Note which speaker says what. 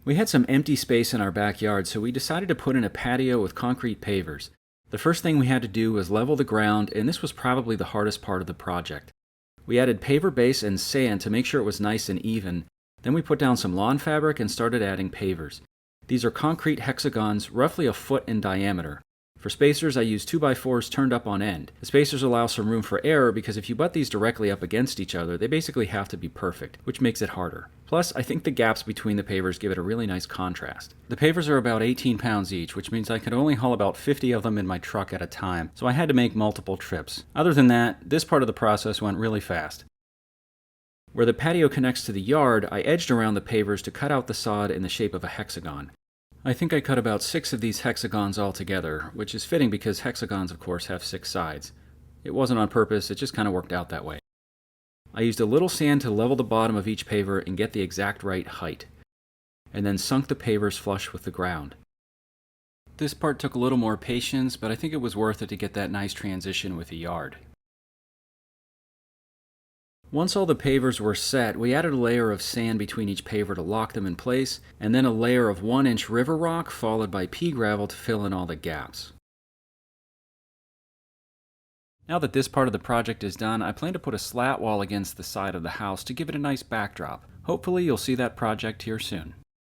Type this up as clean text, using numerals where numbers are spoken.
Speaker 1: We had some empty space in our backyard, so we decided to put in a patio with concrete pavers. The first thing we had to do was level the ground, and this was probably the hardest part of the project. We added paver base and sand to make sure it was nice and even. Then we put down some lawn fabric and started adding pavers. These are concrete hexagons, roughly a foot in diameter. For spacers, I used 2x4s turned up on end. The spacers allow some room for error because if you butt these directly up against each other, they basically have to be perfect, which makes it harder. Plus, I think the gaps between the pavers give it a really nice contrast. The pavers are about 18 pounds each, which means I could only haul about 50 of them in my truck at a time, so I had to make multiple trips. Other than that, this part of the process went really fast. Where the patio connects to the yard, I edged around the pavers to cut out the sod in the shape of a hexagon. I think I cut about 6 of these hexagons altogether, which is fitting because hexagons, of course, have 6 sides. It wasn't on purpose, it just kind of worked out that way. I used a little sand to level the bottom of each paver and get the exact right height, and then sunk the pavers flush with the ground. This part took a little more patience, but I think it was worth it to get that nice transition with the yard. Once all the pavers were set, we added a layer of sand between each paver to lock them in place, and then a layer of 1-inch river rock followed by pea gravel to fill in all the gaps. Now that this part of the project is done, I plan to put a slat wall against the side of the house to give it a nice backdrop. Hopefully you'll see that project here soon.